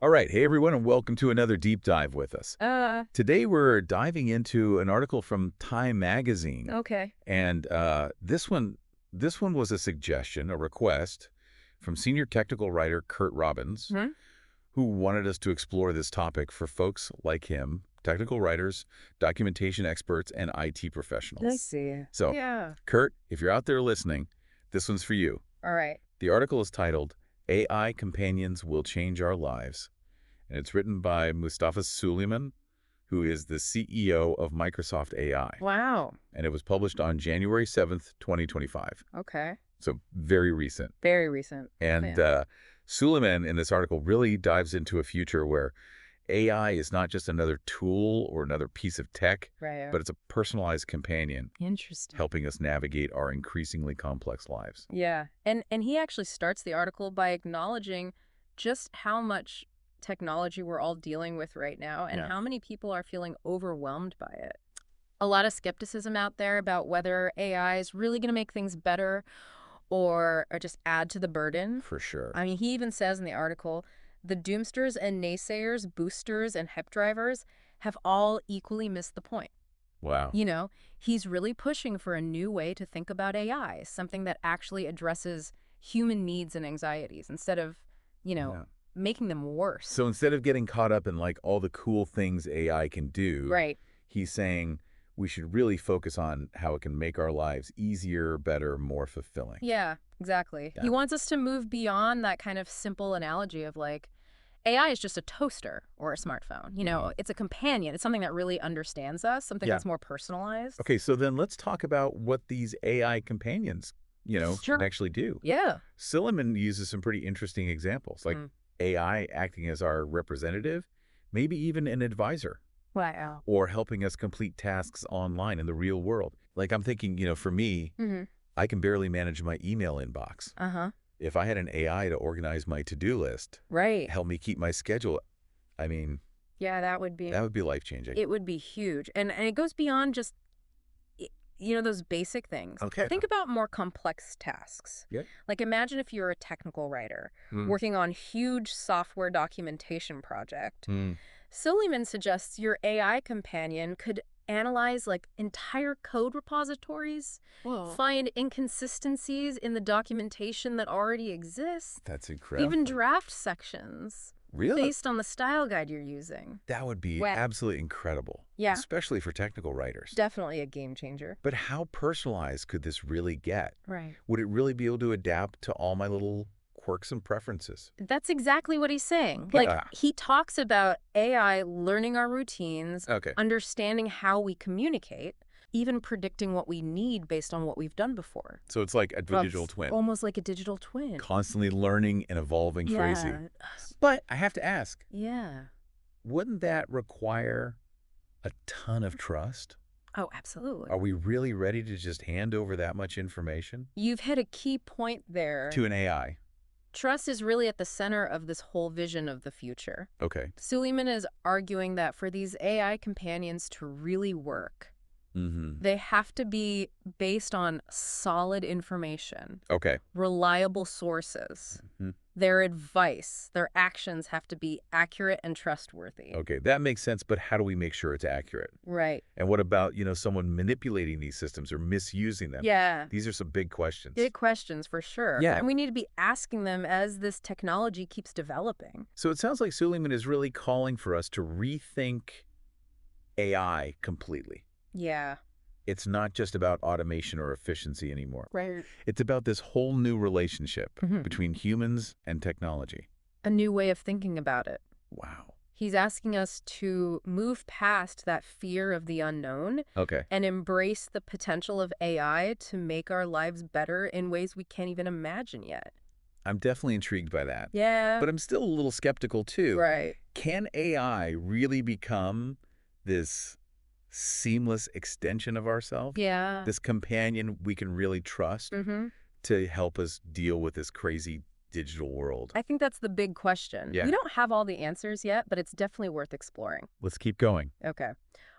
All right. Hey, everyone, and welcome to another deep dive with us. Today, we're diving into an article from Time Magazine. Okay. And this one was a suggestion, a request from senior technical writer Curt Robbins, Hmm? who wanted us to explore this topic for folks like him, technical writers, documentation experts, and IT professionals. I see. So, Yeah. Curt, if you're out there listening, this one's for you. All right. The article is titled, AI Companions Will Change Our Lives. And it's written by Mustafa Suleyman, who is the CEO of Microsoft AI. Wow. And it was published on January 7th, 2025. Okay. So very recent. Very recent. And Yeah. Suleyman in this article really dives into a future where AI is not just another tool or another piece of tech, Right. but it's a personalized companion Interesting. helping us navigate our increasingly complex lives. Yeah. And he actually starts the article by acknowledging just how much technology we're all dealing with right now and Yeah. how many people are feeling overwhelmed by it. A lot of skepticism out there about whether AI is really going to make things better or just add to the burden. For sure. I mean, he even says in the article, the doomsters and naysayers, boosters and hype drivers have all equally missed the point. Wow. You know, he's really pushing for a new way to think about AI, something that actually addresses human needs and anxieties instead of, Yeah. making them worse. So instead of getting caught up in like all the cool things AI can do, Right. he's saying we should really focus on how it can make our lives easier, better, more fulfilling. Yeah, exactly. Yeah. He wants us to move beyond that kind of simple analogy of like, AI is just a toaster or a smartphone. It's a companion. It's something that really understands us, something Yeah. that's more personalized. Okay, so then let's talk about what these AI companions, Sure. can actually do. Yeah. Silliman uses some pretty interesting examples, like Mm. AI acting as our representative, maybe even an advisor, Wow. or helping us complete tasks online in the real world. Like I'm thinking, for me, Mm-hmm. I can barely manage my email inbox. Uh-huh. If I had an AI to organize my to-do list, Right. help me keep my schedule, I mean, Yeah, that would be life-changing. it would be huge. And it goes beyond just those basic things. Okay. Think about more complex tasks. Yeah. Like imagine if you're a technical writer Hmm. working on huge software documentation project. Hmm. Silliman suggests your AI companion could analyze like entire code repositories, find inconsistencies in the documentation that already exists, That's incredible. even draft sections Really? based on the style guide you're using. That would be Wow. absolutely incredible. Yeah. Especially for technical writers. Definitely a game changer. But how personalized could this really get? Right. Would it really be able to adapt to all my little quirks and preferences? That's exactly what he's saying. Yeah. Like, he talks about AI learning our routines, Okay. understanding how we communicate, even predicting what we need based on what we've done before. So it's like a digital twin. Almost like a digital twin. Constantly learning and evolving crazy. Yeah. But I have to ask, Yeah. wouldn't that require a ton of trust? Oh, absolutely. Are we really ready to just hand over that much information You've hit a key point there. to an AI? Trust is really at the center of this whole vision of the future. Okay. Suleyman is arguing that for these AI companions to really work, Mm-hmm. they have to be based on solid information, Okay. reliable sources. Mhm. Their advice, their actions have to be accurate and trustworthy. Okay, that makes sense, but how do we make sure it's accurate? Right. And what about, someone manipulating these systems or misusing them? Yeah. These are some big questions. Big questions for sure. Yeah. And we need to be asking them as this technology keeps developing. So it sounds like Suleyman is really calling for us to rethink AI completely. Yeah. It's not just about automation or efficiency anymore. Right. It's about this whole new relationship Mhm. between humans and technology. A new way of thinking about it. Wow. He's asking us to move past that fear of the unknown Okay. and embrace the potential of AI to make our lives better in ways we can't even imagine yet. I'm definitely intrigued by that. Yeah. But I'm still a little skeptical too. Right. Can AI really become this seamless extension of ourselves? Yeah. This companion we can really trust Mm-hmm. to help us deal with this crazy digital world? I think that's the big question. Yeah. We don't have all the answers yet, but it's definitely worth exploring. Let's keep going. Okay.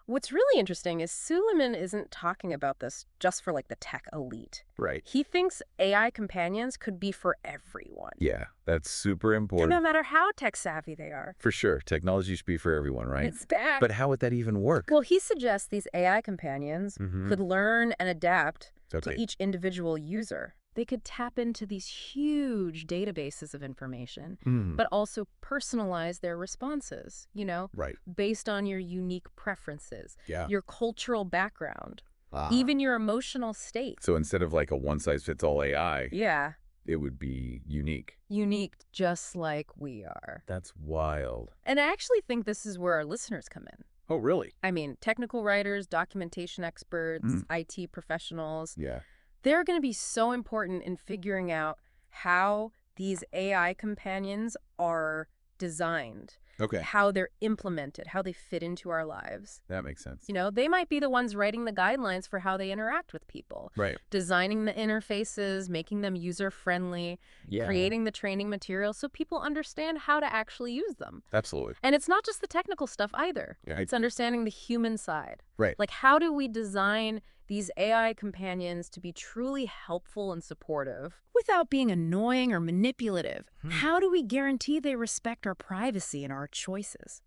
What's really interesting is Suleiman isn't talking about this just for like the tech elite. Right. He thinks AI companions could be for everyone. Yeah, that's super important. No matter how tech savvy they are. For sure. Technology should be for everyone, right? It's back. But how would that even work? Well, he suggests these AI companions could learn and adapt to each individual user. They could tap into these huge databases of information, but also personalize their responses, Right. based on your unique preferences, Yeah. your cultural background, even your emotional state. So instead of like a one-size-fits-all AI, Yeah. it would be unique. Unique just like we are. That's wild. And I actually think this is where our listeners come in. Oh, really? I mean, technical writers, documentation experts, IT professionals. Yeah. They're going to be so important in figuring out how these AI companions are designed, Okay. how they're implemented, how they fit into our lives. That makes sense. They might be the ones writing the guidelines for how they interact with people, Right. designing the interfaces, making them user-friendly, creating the training materials so people understand how to actually use them. Absolutely. And it's not just the technical stuff either. Yeah. It's understanding the human side. Right. Like, how do we design these AI companions to be truly helpful and supportive without being annoying or manipulative? How do we guarantee they respect our privacy and our choices?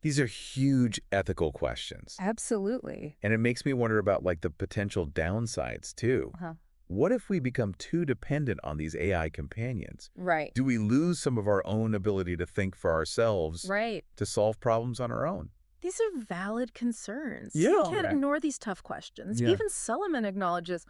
These are huge ethical questions. Absolutely. And it makes me wonder about like the potential downsides too. What if we become too dependent on these AI companions? Right. Do we lose some of our own ability to think for ourselves, Right. to solve problems on our own? These are valid concerns. Yeah. You can't ignore these tough questions. Yeah. Even Sullivan acknowledges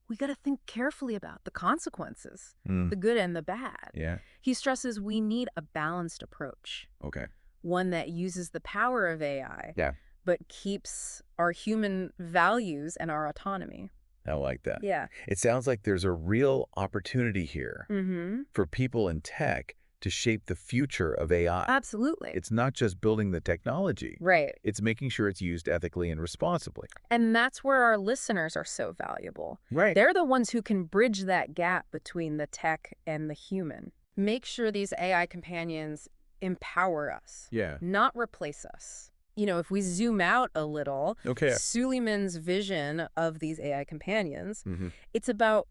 we got to think carefully about the consequences, the good and the bad. Yeah. He stresses we need a balanced approach, Okay. one that uses the power of AI, Yeah. but keeps our human values and our autonomy. I like that. Yeah. It sounds like there's a real opportunity here Mm-hmm. for people in tech to shape the future of AI. Absolutely. It's not just building the technology. Right. It's making sure it's used ethically and responsibly. And that's where our listeners are so valuable. Right. They're the ones who can bridge that gap between the tech and the human. Make sure these AI companions empower us, Yeah. not replace us. If we zoom out a little, Okay. Suleiman's vision of these AI companions, Mm-hmm. it's about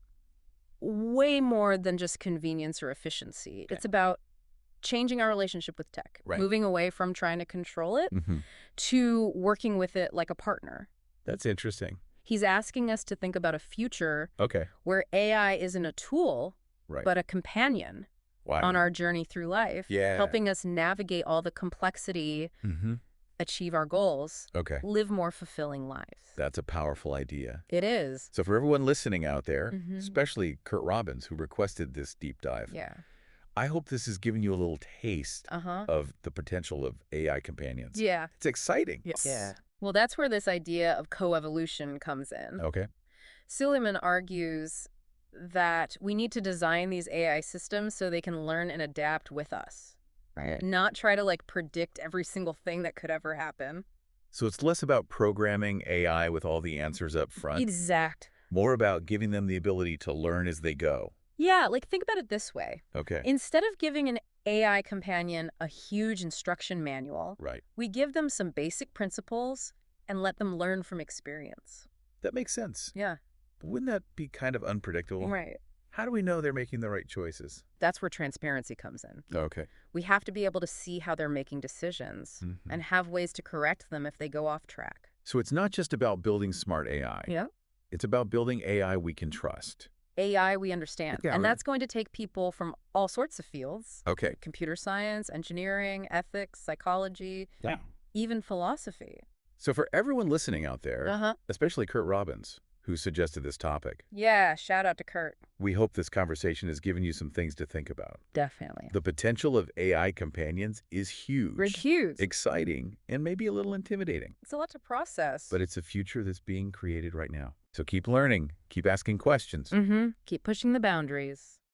way more than just convenience or efficiency. Okay. It's about changing our relationship with tech, Right. moving away from trying to control it Mm-hmm. to working with it like a partner. That's interesting. He's asking us to think about a future Okay. where AI isn't a tool, Right. but a companion Wow. on our journey through life, Yeah. helping us navigate all the complexity, Mm-hmm. achieve our goals, Okay. live more fulfilling lives. That's a powerful idea. It is. So for everyone listening out there, Mhm. especially Curt Robbins, who requested this deep dive, Yeah. I hope this has given you a little taste Uh-huh. of the potential of AI companions. Yeah. It's exciting. Yeah. Well, that's where this idea of coevolution comes in. Okay. Suleiman argues that we need to design these AI systems so they can learn and adapt with us. Right. Not try to predict every single thing that could ever happen. So it's less about programming AI with all the answers up front, Exact. more about giving them the ability to learn as they go. Yeah, think about it this way. Okay. Instead of giving an AI companion a huge instruction manual, Right. we give them some basic principles and let them learn from experience. That makes sense. Yeah. But wouldn't that be kind of unpredictable? Right. How do we know they're making the right choices? That's where transparency comes in. Okay. We have to be able to see how they're making decisions Mhm. and have ways to correct them if they go off track. So it's not just about building smart AI. Yeah. It's about building AI we can trust. AI we understand. Yeah, and right. that's going to take people from all sorts of fields. Okay. Computer science, engineering, ethics, psychology, Yeah. even philosophy. So for everyone listening out there, Uh-huh. especially Curt Robbins, who suggested this topic, Yeah, shout out to Curt. we hope this conversation has given you some things to think about. Definitely. The potential of AI companions is huge, Huge. exciting, and maybe a little intimidating. It's a lot to process. But it's a future that's being created right now. So keep learning, keep asking questions. Keep pushing the boundaries.